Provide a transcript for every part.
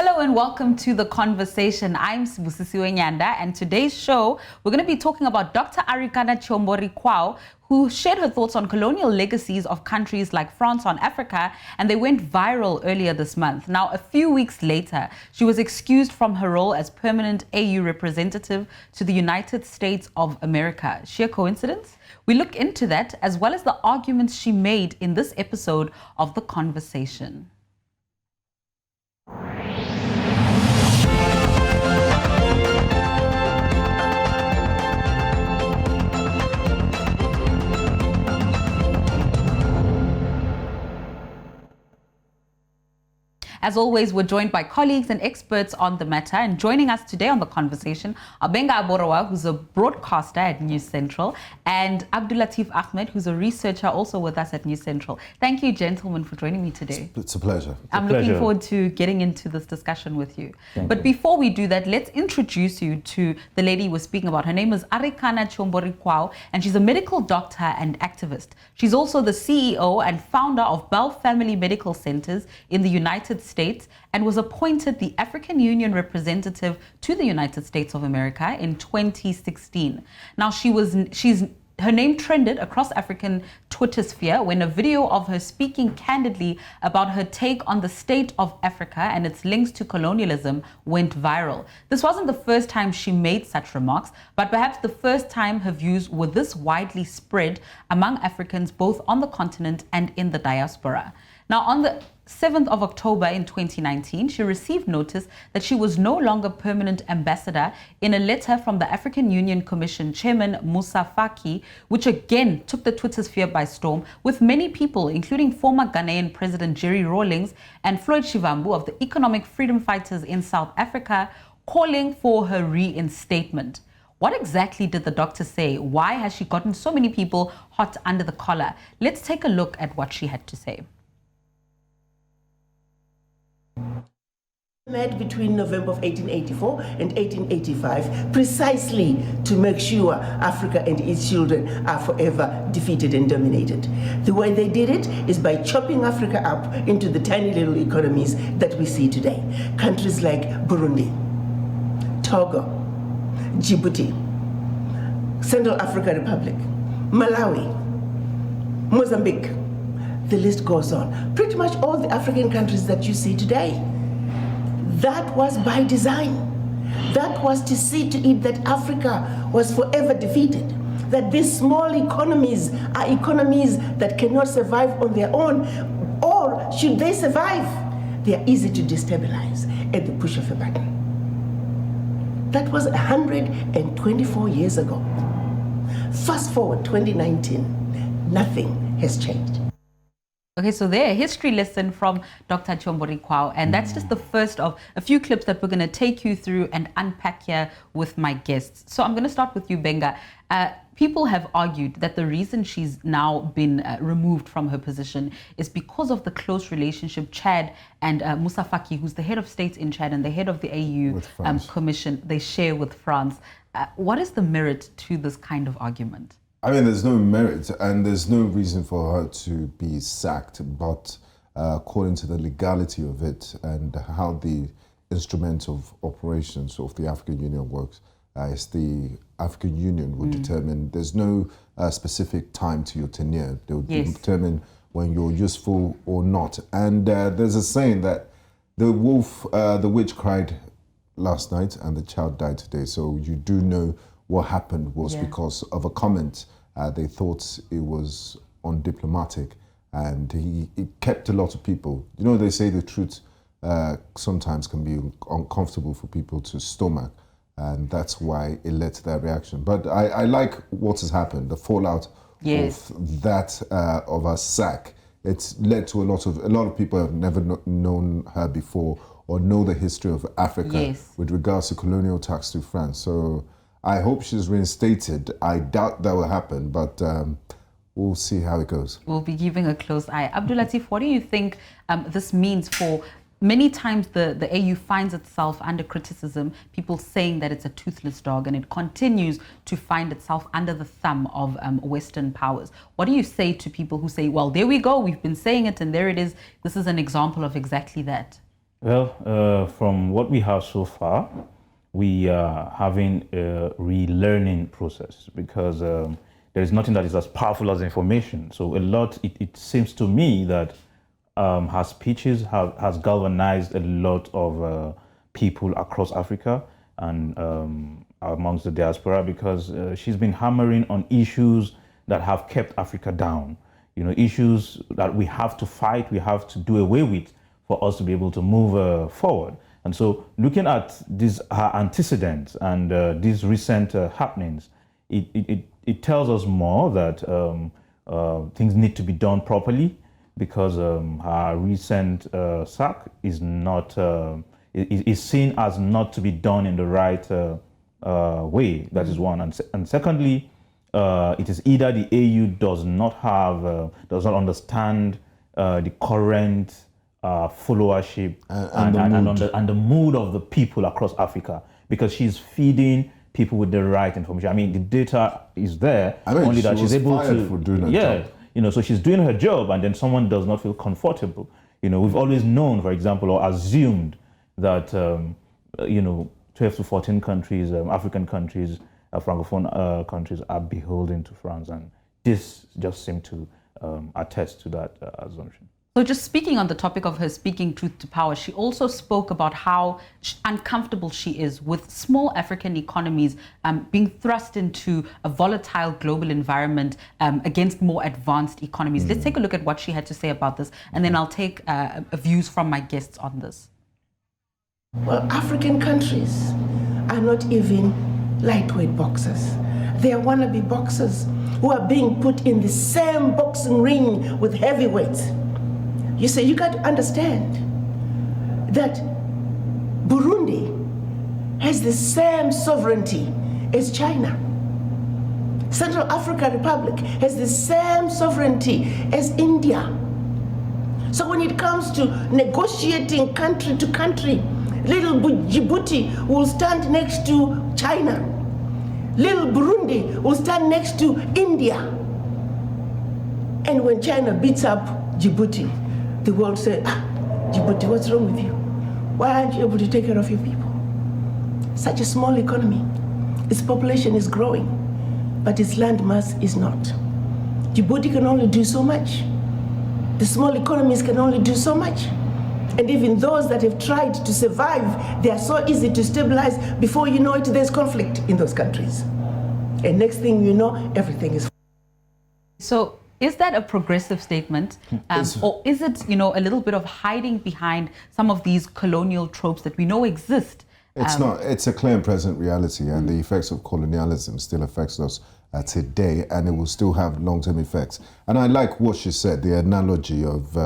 Hello and welcome to The Conversation. I'm Sibusisiwe Nyanda, and today's show, we're going to be talking about Dr. Arikana Chihombori-Quao, who shared her thoughts on colonial legacies of countries like France on Africa, and they went viral earlier this month. Now, a few weeks later, she was excused from her role as permanent AU representative to the United States of America. Sheer coincidence? We look into that, as well as the arguments she made in this episode of The Conversation. As always, we're joined by colleagues and experts on the matter, and joining us today on The Conversation are Gbenga Aborowa, who's a broadcaster at News Central, and Abdulateef Ahmed, who's a researcher also with us at News Central. Thank you, gentlemen, for joining me today. It's a pleasure. I'm looking forward to getting into this discussion with you. But before we do that, let's introduce you to the lady we're speaking about. Her name is Arikana Chihombori-Quao, and she's a medical doctor and activist. She's also the CEO and founder of Bell Family Medical Centers in the United States, and was appointed the African Union representative to the United States of America in 2016. Now, her name trended across African Twitter sphere when a video of her speaking candidly about her take on the state of Africa and its links to colonialism went viral. This wasn't the first time she made such remarks, but perhaps the first time her views were this widely spread among Africans both on the continent and in the diaspora. Now, on the 7th of October in 2019, she received notice that she was no longer permanent ambassador in a letter from the African Union Commission Chairman Moussa Faki, which again took the Twitter sphere by storm, with many people, including former Ghanaian President Jerry Rawlings and Floyd Shivambu of the Economic Freedom Fighters in South Africa, calling for her reinstatement. What exactly did the doctor say? Why has she gotten so many people hot under the collar? Let's take a look at what she had to say. Met between November of 1884 and 1885 precisely to make sure Africa and its children are forever defeated and dominated. The way they did it is by chopping Africa up into the tiny little economies that we see today. Countries like Burundi, Togo, Djibouti, Central African Republic, Malawi, Mozambique. The list goes on. Pretty much all the African countries that you see today. That was by design. That was to see to it that Africa was forever defeated. That these small economies are economies that cannot survive on their own, or should they survive, they are easy to destabilize at the push of a button. That was 124 years ago. Fast forward 2019, nothing has changed. Okay, so there, a history lesson from Dr. Chihombori-Quao, and that's just the first of a few clips that we're going to take you through and unpack here with my guests. So I'm going to start with you, Gbenga. People have argued that the reason she's now been removed from her position is because of the close relationship Chad and Moussa Faki, who's the head of state in Chad and the head of the AU Commission, they share with France. What is the merit to this kind of argument? I mean, there's no merit and there's no reason for her to be sacked, but according to the legality of it and how the instrument of operations of the African Union works, it's the African Union will determine. There's no specific time to your tenure. They will determine when you're useful or not. And there's a saying that the witch cried last night and the child died today. So you do know what happened was because of a comment. They thought it was undiplomatic, and it kept a lot of people. You know, they say the truth sometimes can be uncomfortable for people to stomach, and that's why it led to that reaction. But I like what has happened, the fallout of that, of her sack. It's led to a lot of people have never known her before or know the history of Africa with regards to colonial attacks to France. So I hope she's reinstated. I doubt that will happen, but we'll see how it goes. We'll be keeping a close eye. Abdulateef, what do you think this means for many times the AU finds itself under criticism, people saying that it's a toothless dog, and it continues to find itself under the thumb of Western powers. What do you say to people who say, well, there we go, we've been saying it and there it is. This is an example of exactly that. Well, from what we have so far, we are having a relearning process because there is nothing that is as powerful as information. So a lot, it seems to me that her speeches has galvanized a lot of people across Africa and amongst the diaspora because she's been hammering on issues that have kept Africa down. You know, issues that we have to fight, we have to do away with for us to be able to move forward. And so looking at her antecedents and these recent happenings, it tells us more that things need to be done properly because her recent sack is not is seen as not to be done in the right way. That is one. And secondly, it is either the AU does not understand the current followership and the mood of the people across Africa, because she's feeding people with the right information. I mean, the data is there, only that she's able to for doing her job. You know, so she's doing her job, and then someone does not feel comfortable. You know, we've always known, for example, or assumed that 12 to 14 countries, African countries, francophone countries, are beholden to France, and this just seemed to attest to that assumption. So just speaking on the topic of her speaking truth to power, she also spoke about how uncomfortable she is with small African economies being thrust into a volatile global environment against more advanced economies. Let's take a look at what she had to say about this, and then I'll take views from my guests on this. Well, African countries are not even lightweight boxers. They are wannabe boxers who are being put in the same boxing ring with heavyweights. You see, you got to understand that Burundi has the same sovereignty as China. Central African Republic has the same sovereignty as India. So when it comes to negotiating country to country, little Djibouti will stand next to China. Little Burundi will stand next to India. And when China beats up Djibouti, the world said, Djibouti, what's wrong with you? Why aren't you able to take care of your people? Such a small economy. Its population is growing, but its land mass is not. Djibouti can only do so much. The small economies can only do so much. And even those that have tried to survive, they are so easy to stabilize. Before you know it, there's conflict in those countries. And next thing you know, everything is. So is that a progressive statement? Or is it, a little bit of hiding behind some of these colonial tropes that we know exist? It's not. It's a clear and present reality, and the effects of colonialism still affects us today, and it will still have long-term effects. And I like what she said, the analogy of,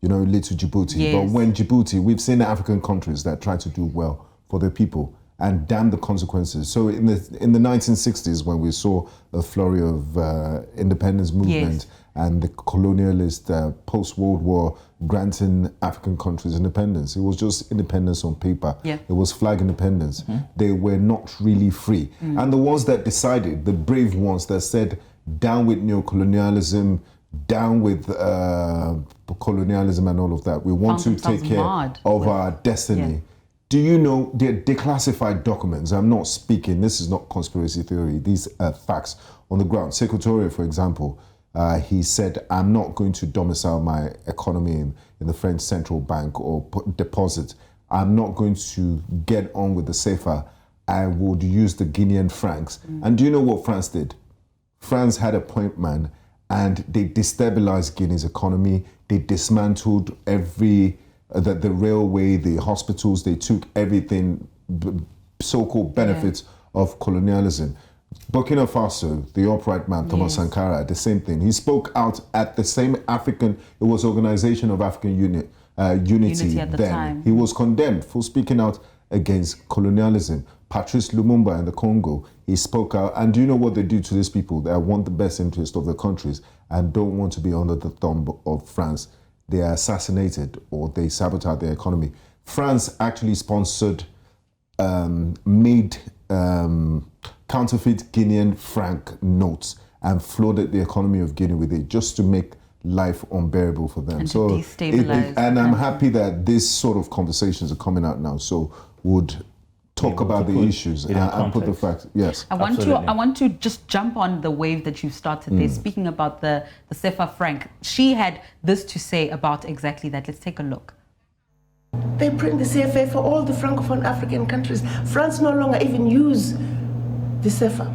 little Djibouti. Yes. But when Djibouti, we've seen African countries that try to do well for their people, and damn the consequences. So in the 1960s, when we saw a flurry of independence movement, yes, and the colonialist post-World War granting African countries independence, it was just independence on paper. Yeah. It was flag independence. They were not really free. And the ones that decided, the brave ones that said, down with neocolonialism, down with colonialism and all of that. We want to take care of our destiny. Yeah. Do you know the declassified documents? I'm not speaking, this is not conspiracy theory, these are facts on the ground. Secretariat, for example, he said, I'm not going to domicile my economy in the French central bank or deposit. I'm not going to get on with the CFA. I would use the Guinean francs. And do you know what France did? France had a point man, and they destabilized Guinea's economy. They dismantled the railway, the hospitals. They took everything, so-called benefits of colonialism. Burkina Faso, the upright man, Thomas Sankara, the same thing. He spoke out at the same it was Organization of African Unity at the then. time. He was condemned for speaking out against colonialism. Patrice Lumumba in the Congo, he spoke out. And do you know what they do to these people that want the best interest of their countries and don't want to be under the thumb of France? They are assassinated or they sabotage their economy. France actually sponsored, made counterfeit Guinean franc notes and flooded the economy of Guinea with it just to make life unbearable for them. And to destabilize and I'm happy that this sort of conversations are coming out now. So would talk about the issues and put the facts. Yes, I want to just jump on the wave that you started there, speaking about the CFA franc. She had this to say about exactly that. Let's take a look. They print the CFA for all the Francophone African countries. France no longer even use the CFA,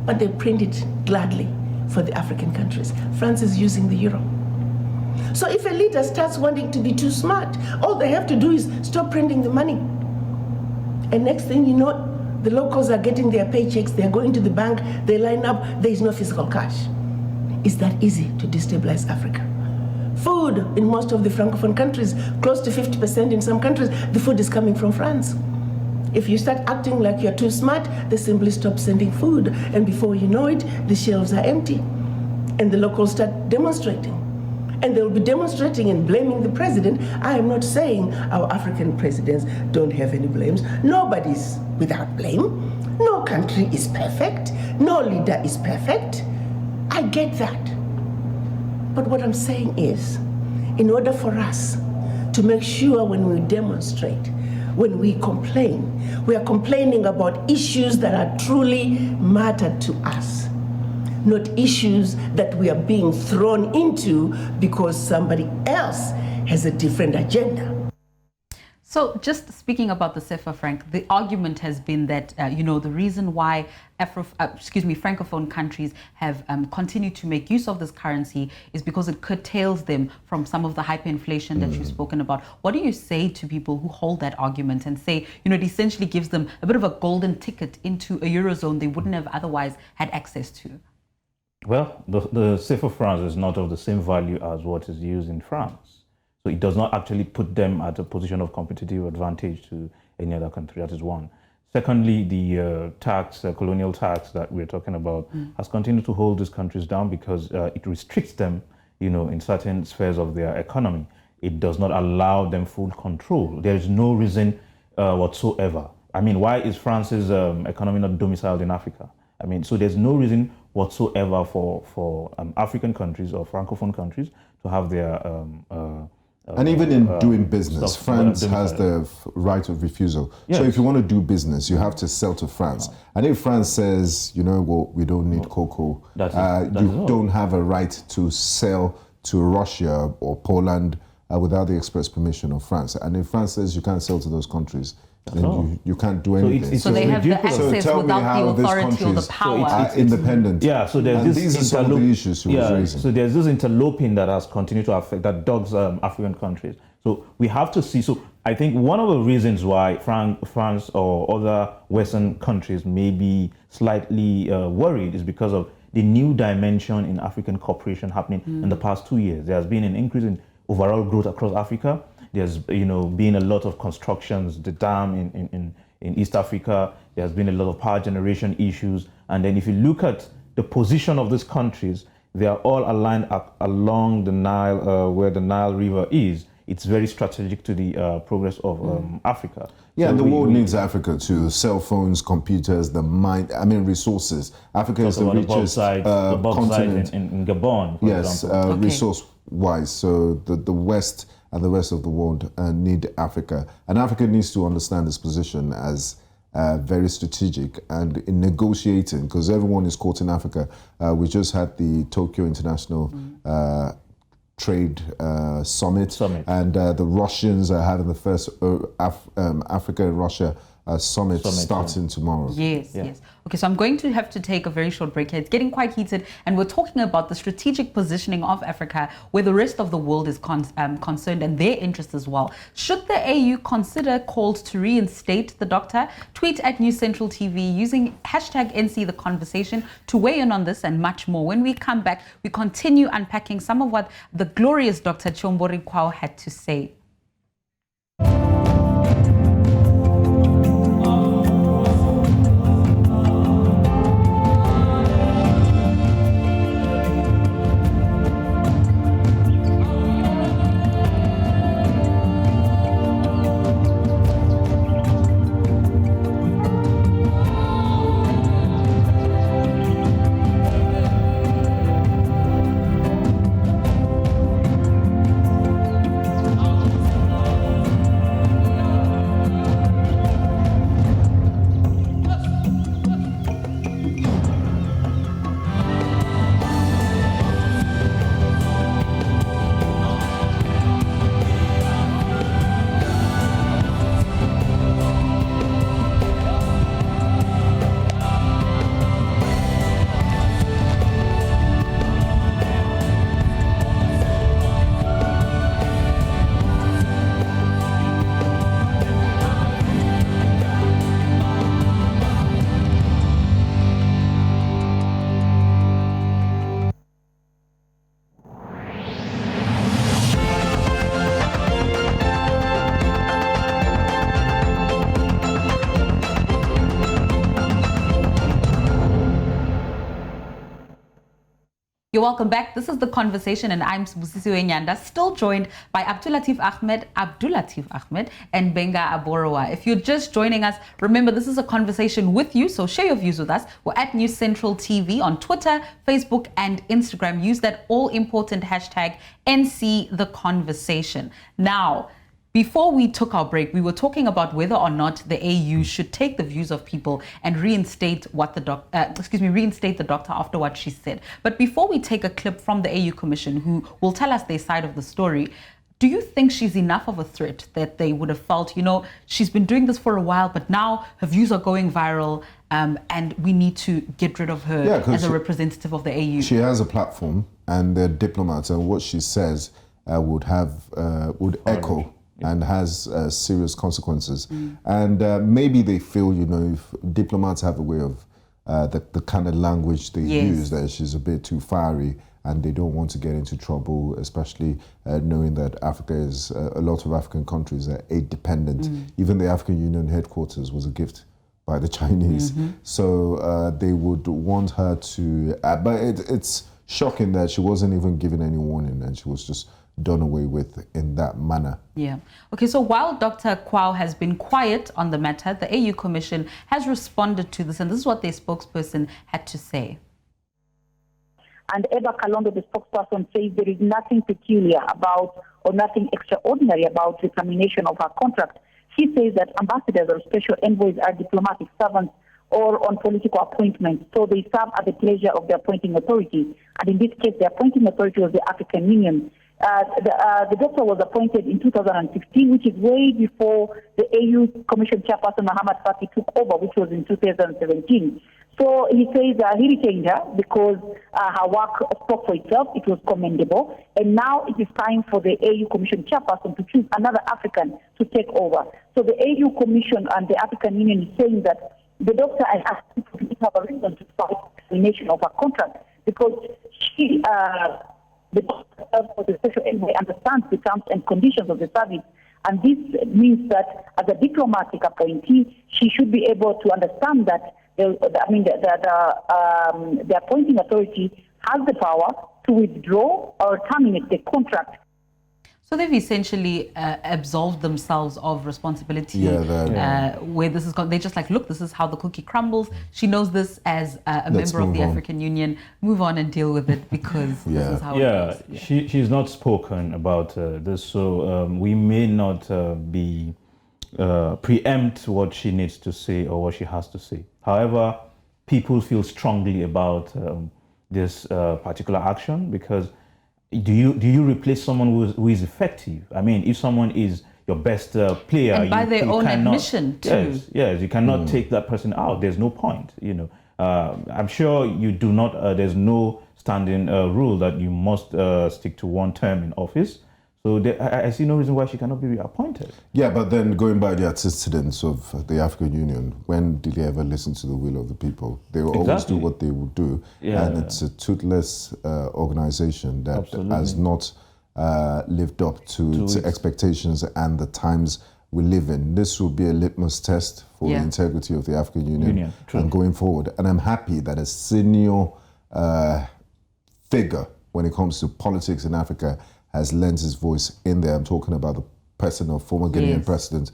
but they print it gladly for the African countries. France is using the euro. So if a leader starts wanting to be too smart, all they have to do is stop printing the money. And next thing you know, the locals are getting their paychecks, they're going to the bank, they line up, there is no physical cash. It's that easy to destabilize Africa. Food in most of the Francophone countries, close to 50% in some countries, the food is coming from France. If you start acting like you're too smart, they simply stop sending food. And before you know it, the shelves are empty. And the locals start demonstrating. And they'll be demonstrating and blaming the president. I am not saying our African presidents don't have any blames. Nobody's without blame. No country is perfect. No leader is perfect. I get that. But what I'm saying is, in order for us to make sure when we demonstrate, when we complain, we are complaining about issues that are truly matter to us. Not issues that we are being thrown into because somebody else has a different agenda. So just speaking about the CFA franc, the argument has been that, the reason why Francophone countries have continued to make use of this currency is because it curtails them from some of the hyperinflation that you've spoken about. What do you say to people who hold that argument and say, it essentially gives them a bit of a golden ticket into a Eurozone they wouldn't have otherwise had access to? Well, the CFA franc is not of the same value as what is used in France. So it does not actually put them at a position of competitive advantage to any other country. That is one. Secondly, the colonial tax that we're talking about has continued to hold these countries down because it restricts them, in certain spheres of their economy. It does not allow them full control. There is no reason whatsoever. I mean, why is France's economy not domiciled in Africa? I mean, so there's no reason whatsoever for African countries or Francophone countries to have their and even in doing business, France has the right of refusal. Yes. So if you want to do business, you have to sell to France. And if France says, we don't need cocoa, you don't have a right to sell to Russia or Poland without the express permission of France. And if France says you can't sell to those countries, then you can't do anything. So they have the access without the authority or the power. Independent. Yeah, so there's these are some of the issues she was raising. So there's this interloping that has continued to affect, that dogs African countries. So we have to see, so I think one of the reasons why France or other Western countries may be slightly worried is because of the new dimension in African cooperation happening in the past 2 years. There has been an increase in overall growth across Africa. There's been a lot of constructions, the dam in East Africa. There's been a lot of power generation issues. And then if you look at the position of these countries, they are all aligned along the Nile, where the Nile River is. It's very strategic to the progress of Africa. Yeah, so and the world needs Africa too. Cell phones, computers, resources. Africa is the richest continent. In Gabon, for example. Resource-wise. So the West and the rest of the world need Africa. And Africa needs to understand this position as very strategic and in negotiating, because everyone is caught in Africa. We just had the Tokyo International Trade Summit. And the Russians are having the first Africa and Russia summit starting tomorrow. Yes. Okay, so I'm going to have to take a very short break here. It's getting quite heated, and we're talking about the strategic positioning of Africa, where the rest of the world is concerned, and their interests as well. Should the AU consider calls to reinstate the doctor? Tweet at News Central TV using hashtag NC the conversation to weigh in on this and much more. When we come back, we continue unpacking some of what the glorious Dr. Chihombori-Quao had to say. You're welcome back. This is The Conversation, and I'm Busisiwe Nyanda, still joined by Abdulateef Ahmed, and Gbenga Aborowa. If you're just joining us, remember this is a conversation with you, so share your views with us. We're at News Central TV on Twitter, Facebook, and Instagram. Use that all-important hashtag #NCTheConversation. Now, before we took our break, we were talking about whether or not the AU should take the views of people and reinstate the doctor after what she said. But before we take a clip from the AU Commission, who will tell us their side of the story, do you think she's enough of a threat that they would have felt, she's been doing this for a while, but now her views are going viral, and we need to get rid of her as a representative of the AU? She has a platform, and they're diplomats, and what she says would echo and has serious consequences. And maybe they feel, if diplomats have a way of the kind of language they use, that she's a bit too fiery and they don't want to get into trouble, especially knowing that Africa is, a lot of African countries are aid dependent. Even the African Union headquarters was a gift by the Chinese. So they would want her to, but it's shocking that she wasn't even given any warning and she was just done away with in that manner. Yeah. Okay, so while Dr. Quao has been quiet on the matter, the AU Commission has responded to this, and this is what their spokesperson had to say. And Eva Kalondo, the spokesperson, says there is nothing peculiar about or nothing extraordinary about the termination of her contract. She says that ambassadors or special envoys are diplomatic servants or on political appointments, so they serve at the pleasure of the appointing authority. And in this case, the appointing authority was the African Union. The doctor was appointed in 2016, which is way before the AU Commission Chairperson Muhammad Faki took over, which was in 2017. So he says he retained her because her work spoke for itself. It was commendable. And now it is time for the AU Commission Chairperson to choose another African to take over. So the AU Commission and the African Union is saying that the doctor and African have a reason to fight termination of her contract because she... the special envoy understands the terms and conditions of the service, and this means that as a diplomatic appointee, she should be able to understand that the appointing authority has the power to withdraw or terminate the contract. So they've essentially absolved themselves of responsibility where this is gone. They're just like, look, this is how the cookie crumbles. She knows this as a member of the African Union. Move on and deal with it because this is how it goes. She's not spoken about this, so we may not preempt what she needs to say or what she has to say. However, people feel strongly about this particular action because do you replace someone who is effective? I mean, if someone is your best player, and by their own admission too. Yes, you cannot take that person out. There's no point. I'm sure you do not. There's no standing rule that you must stick to one term in office. So I see no reason why she cannot be reappointed. Yeah, but then going by the antecedents of the African Union, when did they ever listen to the will of the people? They will always do what they will do. Yeah. And it's a toothless organization that has not lived up to its expectations and the times we live in. This will be a litmus test for the integrity of the African Union and going forward. And I'm happy that a senior figure when it comes to politics in Africa has lent his voice in there. I'm talking about the person of former Guinean President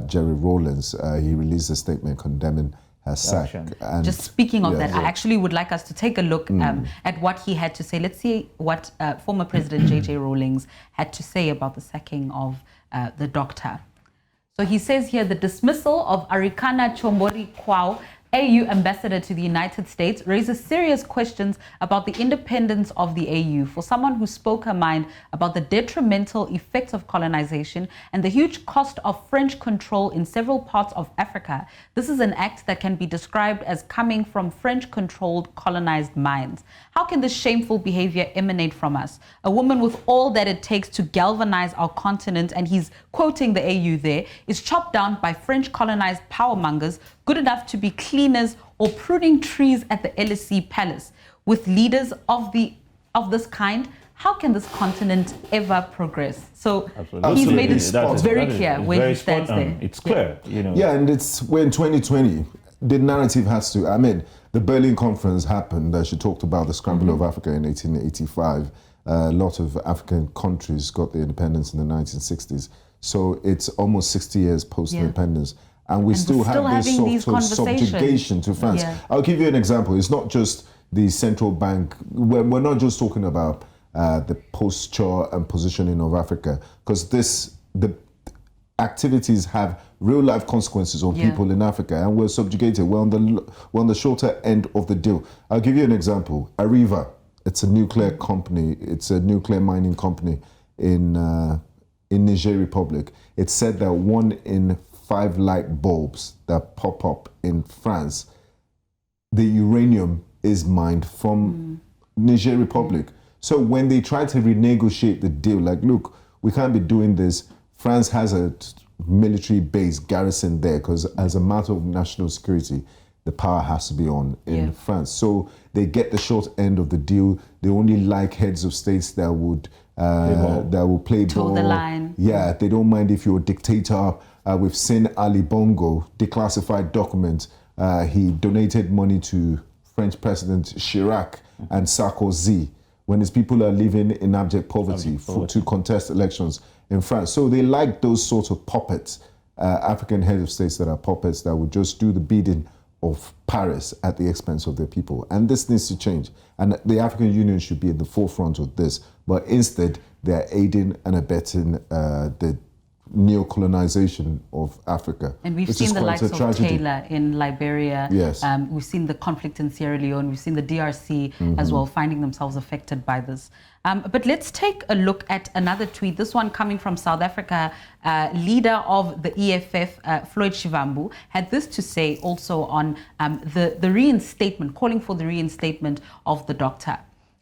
Jerry Rawlings. He released a statement condemning her sack. And just speaking of that, I actually would like us to take a look at what he had to say. Let's see what former President J.J. Rawlings had to say about the sacking of the doctor. So he says here, the dismissal of Arikana Chihombori-Quao, AU ambassador to the United States, raises serious questions about the independence of the AU. For someone who spoke her mind about the detrimental effects of colonization and the huge cost of French control in several parts of Africa, this is an act that can be described as coming from French-controlled colonized minds. How can this shameful behavior emanate from us? A woman with all that it takes to galvanize our continent, and he's quoting the AU there, is chopped down by French colonized powermongers good enough to be cleaners or pruning trees at the LSE Palace. With leaders of this kind, how can this continent ever progress? So he's made it very clear where he stands there. It's clear, Yeah, and we're in 2020. The narrative has to, the Berlin Conference happened, she talked about the scramble of Africa in 1885. A lot of African countries got their independence in the 1960s. So it's almost 60 years post-independence. And we still have this sort of subjugation to France. I'll give you an example. It's not just the central bank. We're not just talking about the posture and positioning of Africa, because the activities have real life consequences on people in Africa, and we're subjugated. We're on the shorter end of the deal. I'll give you an example. Arriva, it's a nuclear company. It's a nuclear mining company in Niger Republic. It's said that 1 in 5 light bulbs that pop up in France, the uranium is mined from Niger Republic. So when they try to renegotiate the deal, like, look, we can't be doing this. France has a military base garrison there because as a matter of national security, the power has to be on in France. So they get the short end of the deal. They only like heads of states that would play ball. Toe the line. Yeah, they don't mind if you're a dictator. We've seen Ali Bongo, declassified documents. He donated money to French President Chirac and Sarkozy when his people are living in abject poverty to contest elections in France. So they like those sorts of puppets, African heads of states that are puppets that would just do the bidding of Paris at the expense of their people. And this needs to change. And the African Union should be at the forefront of this. But instead, they're aiding and abetting the neo-colonization of Africa. And we've seen the likes of Taylor in Liberia. Yes. We've seen the conflict in Sierra Leone. We've seen the DRC as well finding themselves affected by this. But let's take a look at another tweet. This one coming from South Africa. Leader of the EFF, Floyd Shivambu, had this to say also on the reinstatement, calling for the reinstatement of the doctor.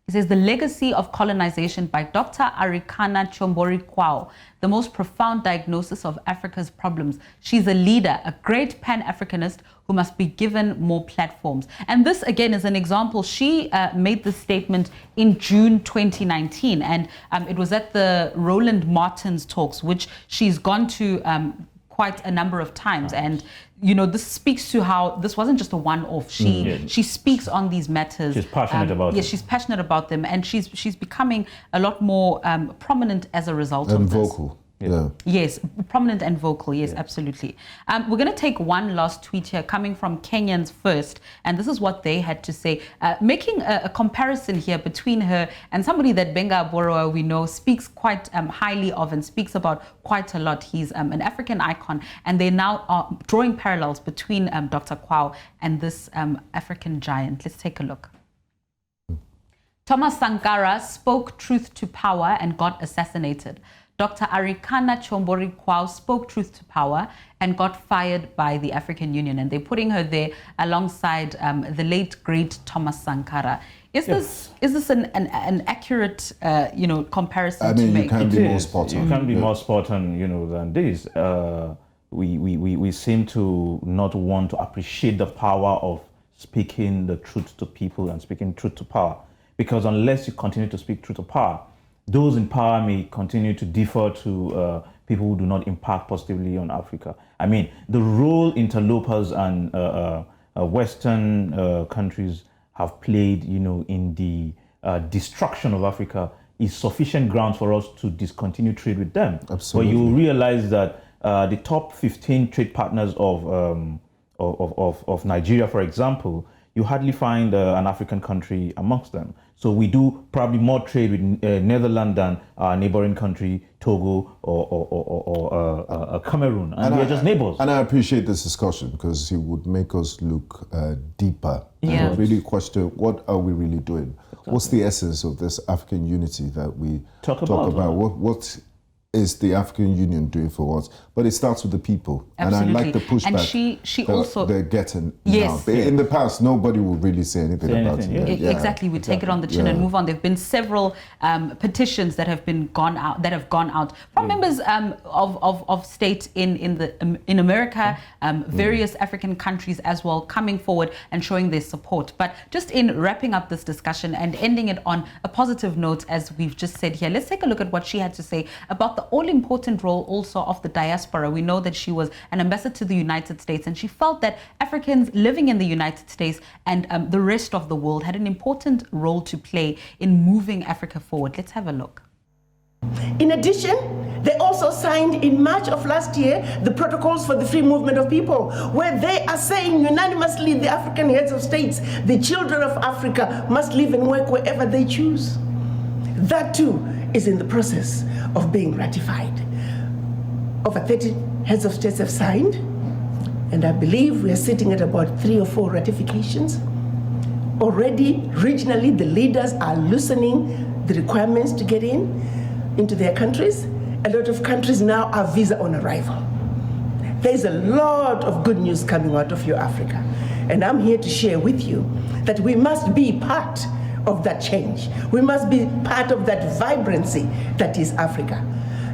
He says, the legacy of colonization by Dr. Arikana Chihombori-Quao, the most profound diagnosis of Africa's problems. She's a leader, a great Pan-Africanist who must be given more platforms. And this, again, is an example. She made this statement in June 2019, and it was at the Roland Martin's talks, which she's gone to quite a number of times. And you know, this speaks to how this wasn't just a one-off. She speaks on these matters. She's passionate about them. Yes, she's passionate about them, and she's becoming a lot more prominent as a result of this. And vocal. Yeah. Yes, prominent and vocal. Yes, absolutely. We're going to take one last tweet here coming from Kenyans First, and this is what they had to say, making a comparison here between her and somebody that Gbenga Aborowa we know speaks quite highly of and speaks about quite a lot. He's an African icon, and they now are drawing parallels between Dr. Quao and this African giant. Let's take a look. Thomas Sankara spoke truth to power and got assassinated. Dr. Arikana Chihombori-Quao spoke truth to power and got fired by the African Union. And they're putting her there alongside the late, great Thomas Sankara. Is this an accurate, comparison to make? You can be more spot on. You can be more spot on, than this. We seem to not want to appreciate the power of speaking the truth to people and speaking truth to power. Because unless you continue to speak truth to power, those in power may continue to defer to people who do not impact positively on Africa. I mean, the role interlopers and Western countries have played, in the destruction of Africa is sufficient grounds for us to discontinue trade with them. Absolutely. But you realize that the top 15 trade partners of Nigeria, for example, you hardly find an African country amongst them. So we do probably more trade with Netherlands than our neighboring country, Togo or Cameroon. And we are just neighbors. And I appreciate this discussion because it would make us look deeper and really question what are we really doing? Exactly. What's the essence of this African unity that we talk about? What is the African Union doing for us? But it starts with the people. Absolutely. And I like the pushback and she also they're getting yes. now. In the past, nobody would really say anything about it. Exactly. We take it on the chin and move on. There have been several petitions that have gone out from members of state in America, various African countries as well, coming forward and showing their support. But just in wrapping up this discussion and ending it on a positive note, as we've just said here, let's take a look at what she had to say about the all-important role also of the diaspora. We know that she was an ambassador to the United States, and she felt that Africans living in the United States and the rest of the world had an important role to play in moving Africa forward. Let's have a look. In addition, they also signed in March of last year the protocols for the free movement of people, where they are saying unanimously, the African heads of states, the children of Africa must live and work wherever they choose. That too is in the process of being ratified. Over 30 heads of states have signed, and I believe we are sitting at about 3 or 4 ratifications. Already, regionally, the leaders are loosening the requirements to get into their countries. A lot of countries now are visa on arrival. There's a lot of good news coming out of your Africa. And I'm here to share with you that we must be part of that change. We must be part of that vibrancy that is Africa.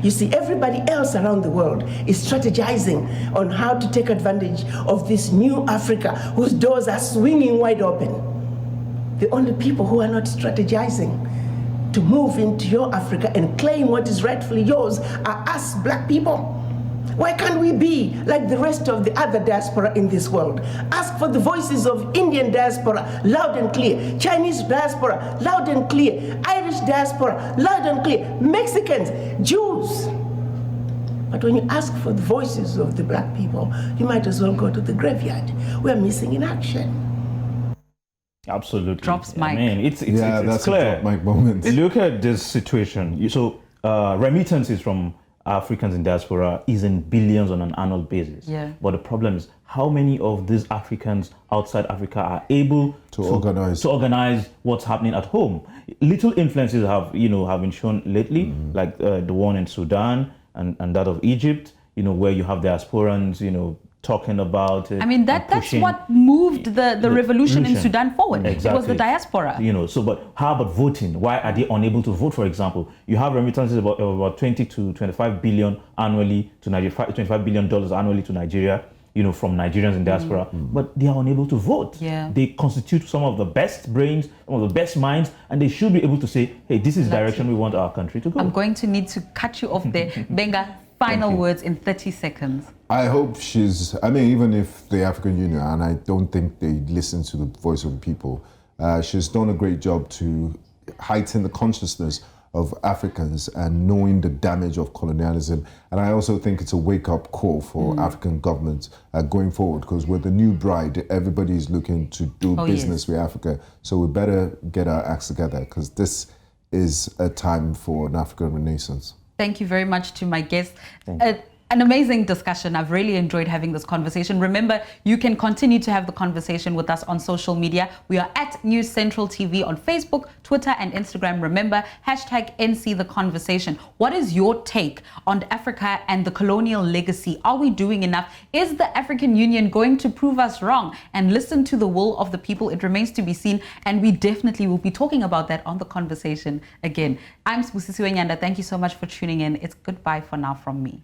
You see, everybody else around the world is strategizing on how to take advantage of this new Africa whose doors are swinging wide open. The only people who are not strategizing to move into your Africa and claim what is rightfully yours are us black people. Why can't we be like the rest of the other diaspora in this world? Ask for the voices of Indian diaspora, loud and clear. Chinese diaspora, loud and clear. Irish diaspora, loud and clear. Mexicans, Jews. But when you ask for the voices of the black people, you might as well go to the graveyard. We're missing in action. Absolutely. Drops mic. I mean, it's that's clear. a drop mic moment. Look at this situation. So remittances from Africans in diaspora is in billions on an annual basis. Yeah. But the problem is how many of these Africans outside Africa are able to organize what's happening at home. Little influences have been shown lately, like the one in Sudan and that of Egypt, where you have diasporans, talking about it. I mean, that's what moved the revolution in Sudan forward. Exactly. It was the diaspora. But how about voting? Why are they unable to vote, for example? You have remittances of about 20 to 25 billion annually to Nigeria, $25 billion annually to Nigeria, from Nigerians in diaspora, but they are unable to vote. Yeah. They constitute some of the best brains, some of the best minds, and they should be able to say, hey, this is the direction we want our country to go. I'm going to need to cut you off there. Gbenga, final words in 30 seconds. I hope even if the African Union, and I don't think they listen to the voice of the people, she's done a great job to heighten the consciousness of Africans and knowing the damage of colonialism. And I also think it's a wake-up call for African governments going forward, because with the new bride, everybody is looking to do business with Africa. So we better get our acts together, because this is a time for an African renaissance. Thank you very much to my guests. An amazing discussion. I've really enjoyed having this conversation. Remember, you can continue to have the conversation with us on social media. We are at News Central TV on Facebook, Twitter, and Instagram. Remember, #NCTheConversation. What is your take on Africa and the colonial legacy? Are we doing enough? Is the African Union going to prove us wrong and listen to the will of the people? It remains to be seen, and we definitely will be talking about that on The Conversation again. I'm Sibusisiwe Nyanda. Thank you so much for tuning in. It's goodbye for now from me.